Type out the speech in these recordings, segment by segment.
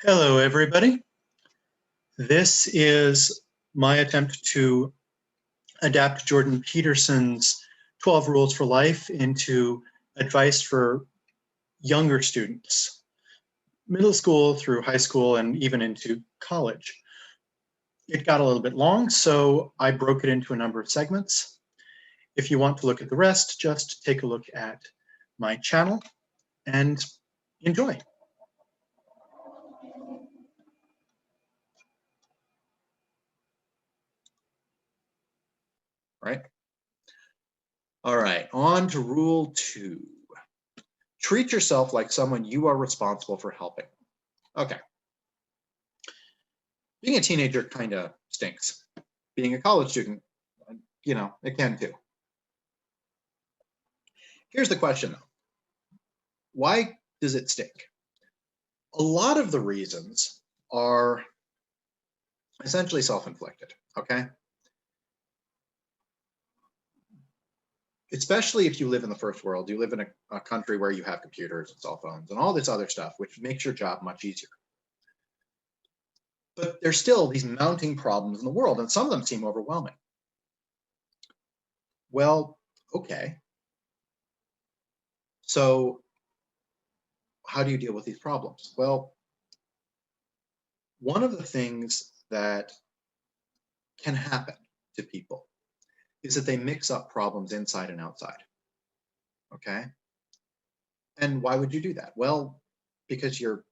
Hello, everybody. This is my attempt to adapt Jordan Peterson's 12 Rules for Life into advice for younger students, middle school through high school and even into college. It got a little bit long, so I broke it into a number of segments. If you want to look at the rest, just take a look at my channel and enjoy. Right? All right, on to rule 2. Treat yourself like someone you are responsible for helping. Okay. Being a teenager kind of stinks. Being a college student, it can too. Here's the question though. Why does it stink? A lot of the reasons are essentially self-inflicted, okay? Especially if you live in the first world, you live in a country where you have computers and cell phones and all this other stuff, which makes your job much easier. But there's still these mounting problems in the world, and some of them seem overwhelming. Well, okay. So how do you deal with these problems? Well, one of the things that can happen to people is that they mix up problems inside and outside, okay? And why would you do that? Well, because you're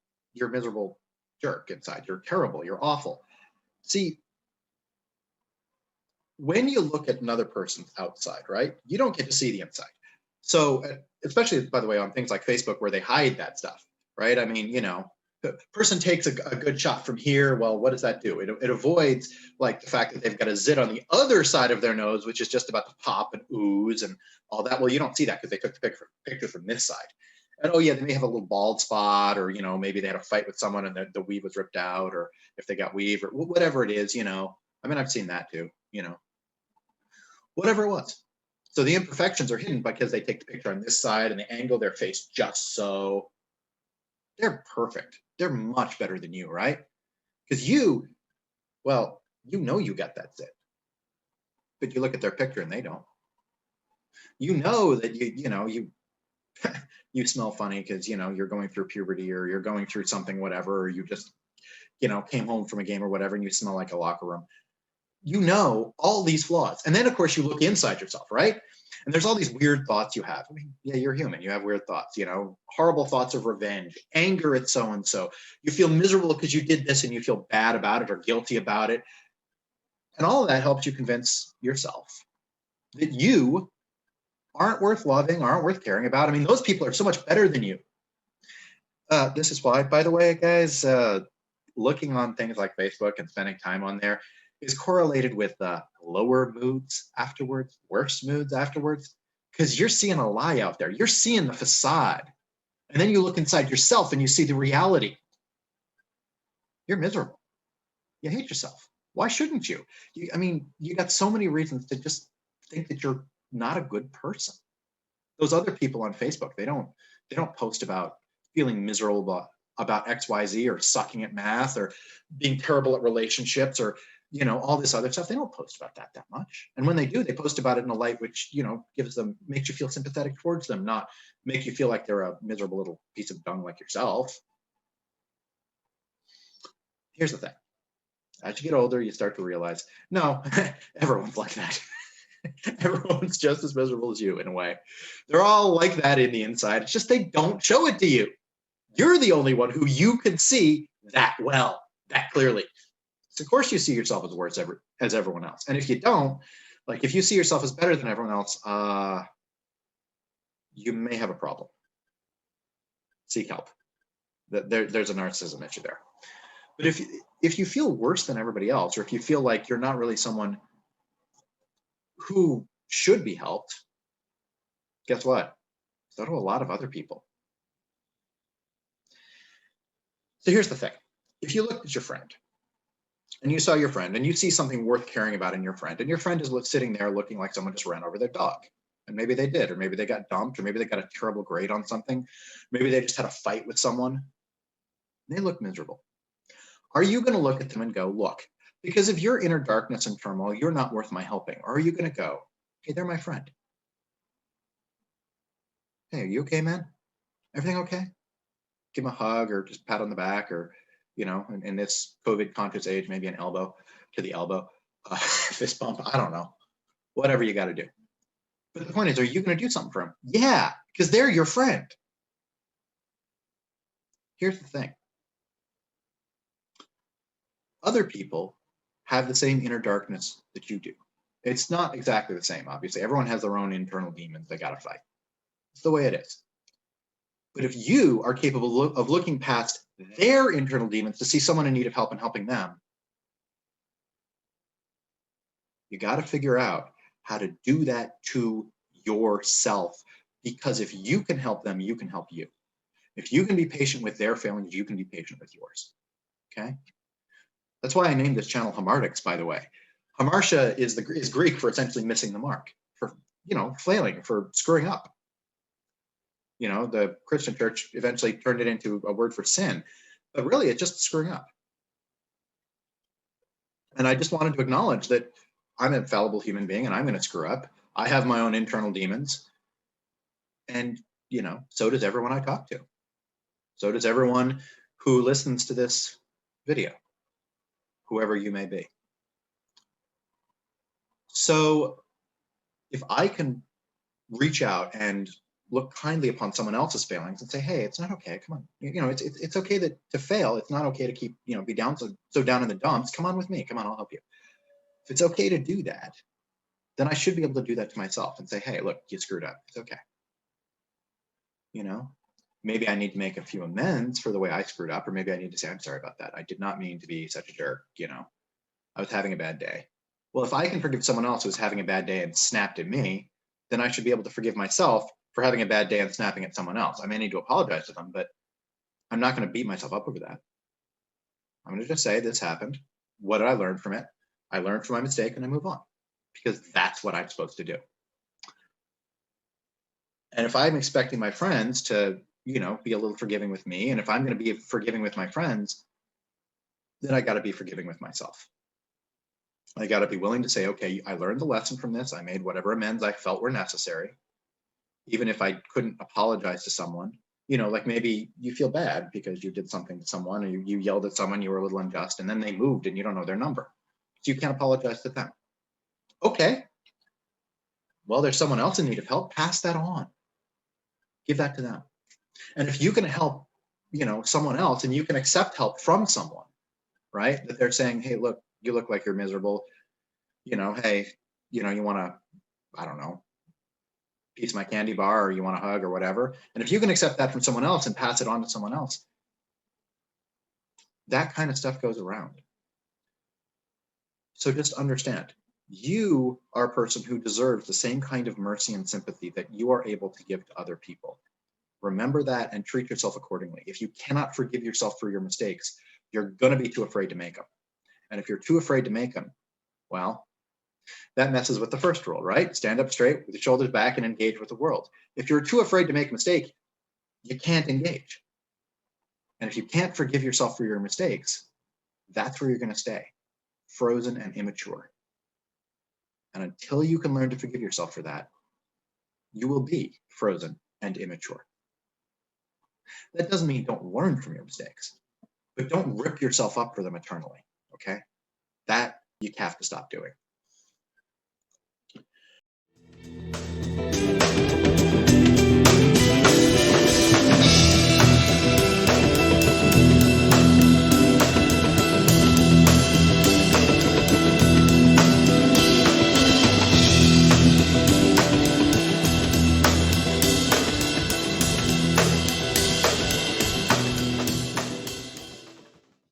a miserable jerk inside. You're terrible, you're awful. See, when you look at another person's outside, right, you don't get to see the inside. So, especially, by the way, on things like Facebook where they hide that stuff, right? I mean, the person takes a good shot from here. Well, what does that do? It avoids like the fact that they've got a zit on the other side of their nose, which is just about to pop and ooze and all that. Well, you don't see that because they took the picture from this side. And oh yeah, they may have a little bald spot, or maybe they had a fight with someone and the weave was ripped out, or if they got weave or whatever it is, I mean, I've seen that too, whatever it was. So the imperfections are hidden because they take the picture on this side and they angle their face just so. They're perfect. They're much better than you, right? Because you got that zit, but you look at their picture and they don't. You know that you smell funny because you're going through puberty or you're going through something, whatever, or you just came home from a game or whatever and you smell like a locker room. All these flaws. And then of course you look inside yourself, right? And there's all these weird thoughts you have. I mean, yeah, you're human. You have weird thoughts, horrible thoughts of revenge, anger at so-and-so. You feel miserable because you did this and you feel bad about it or guilty about it. And all of that helps you convince yourself that you aren't worth loving, aren't worth caring about. I mean, those people are so much better than you. This is why, by the way, guys, looking on things like Facebook and spending time on there is correlated with lower moods afterwards, worse moods afterwards, because you're seeing a lie out there. You're seeing the facade. And then you look inside yourself and you see the reality. You're miserable. You hate yourself. Why shouldn't you? I mean, you got so many reasons to just think that you're not a good person. Those other people on Facebook, they don't post about feeling miserable about XYZ or sucking at math or being terrible at relationships or all this other stuff. They don't post about that much. And when they do, they post about it in a light which, makes you feel sympathetic towards them, not make you feel like they're a miserable little piece of dung like yourself. Here's the thing. As you get older, you start to realize, no, everyone's like that. Everyone's just as miserable as you in a way. They're all like that in the inside. It's just they don't show it to you. You're the only one who you can see that well, that clearly. So of course you see yourself as worse as everyone else. And if you don't, like if you see yourself as better than everyone else, you may have a problem. Seek help. There's a narcissism issue there. But if you feel worse than everybody else, or if you feel like you're not really someone who should be helped, guess what? So do a lot of other people. So here's the thing. If you looked at your friend and you saw your friend and you see something worth caring about in your friend, and your friend is sitting there looking like someone just ran over their dog, and maybe they did, or maybe they got dumped, or maybe they got a terrible grade on something, maybe they just had a fight with someone, they look miserable. Are you going to look at them and go, look, because of your inner darkness and turmoil, you're not worth my helping? Or are you going to go, hey, they're my friend. Hey, are you okay, man? Everything okay? Give them a hug or just pat on the back, or, in this COVID conscious age, maybe an elbow to the elbow, fist bump. I don't know, whatever you got to do. But the point is, are you going to do something for them? Yeah, because they're your friend. Here's the thing. Other people have the same inner darkness that you do. It's not exactly the same, obviously. Everyone has their own internal demons they got to fight. It's the way it is. But if you are capable of looking past their internal demons to see someone in need of help and helping them, you got to figure out how to do that to yourself. Because if you can help them, you can help you. If you can be patient with their failings, you can be patient with yours. Okay? That's why I named this channel Hamartics, by the way. Hamartia is Greek for essentially missing the mark, for flailing, for screwing up. The Christian church eventually turned it into a word for sin, but really it's just screwing up. And I just wanted to acknowledge that I'm a fallible human being and I'm going to screw up. I have my own internal demons. And, so does everyone I talk to. So does everyone who listens to this video, whoever you may be. So if I can reach out and look kindly upon someone else's failings and say, hey, it's not okay. Come on. It's okay to fail. It's not okay to keep, be down so down in the dumps. Come on with me. Come on, I'll help you. If it's okay to do that, then I should be able to do that to myself and say, hey, look, you screwed up. It's okay. Maybe I need to make a few amends for the way I screwed up, or maybe I need to say, I'm sorry about that. I did not mean to be such a jerk. I was having a bad day. Well, if I can forgive someone else who was having a bad day and snapped at me, then I should be able to forgive myself for having a bad day and snapping at someone else. I may need to apologize to them, but I'm not going to beat myself up over that. I'm going to just say this happened. What did I learn from it? I learned from my mistake and I move on, because that's what I'm supposed to do. And if I'm expecting my friends to, be a little forgiving with me, and if I'm going to be forgiving with my friends, then I got to be forgiving with myself. I got to be willing to say, okay, I learned the lesson from this. I made whatever amends I felt were necessary. Even if I couldn't apologize to someone, like maybe you feel bad because you did something to someone, or you yelled at someone, you were a little unjust, and then they moved and you don't know their number. So you can't apologize to them. Okay. Well, there's someone else in need of help. Pass that on. Give that to them. And if you can help, someone else, and you can accept help from someone, right? That they're saying, hey, look, you look like you're miserable. Hey, you want to, I don't know, piece of my candy bar, or you want a hug or whatever. And if you can accept that from someone else and pass it on to someone else, that kind of stuff goes around. So just understand, you are a person who deserves the same kind of mercy and sympathy that you are able to give to other people. Remember that and treat yourself accordingly. If you cannot forgive yourself for your mistakes, you're going to be too afraid to make them. And if you're too afraid to make them, well, that messes with the first rule, right? Stand up straight with your shoulders back and engage with the world. If you're too afraid to make a mistake, you can't engage. And if you can't forgive yourself for your mistakes, that's where you're going to stay, frozen and immature. And until you can learn to forgive yourself for that, you will be frozen and immature. That doesn't mean don't learn from your mistakes, but don't rip yourself up for them eternally, okay? That you have to stop doing.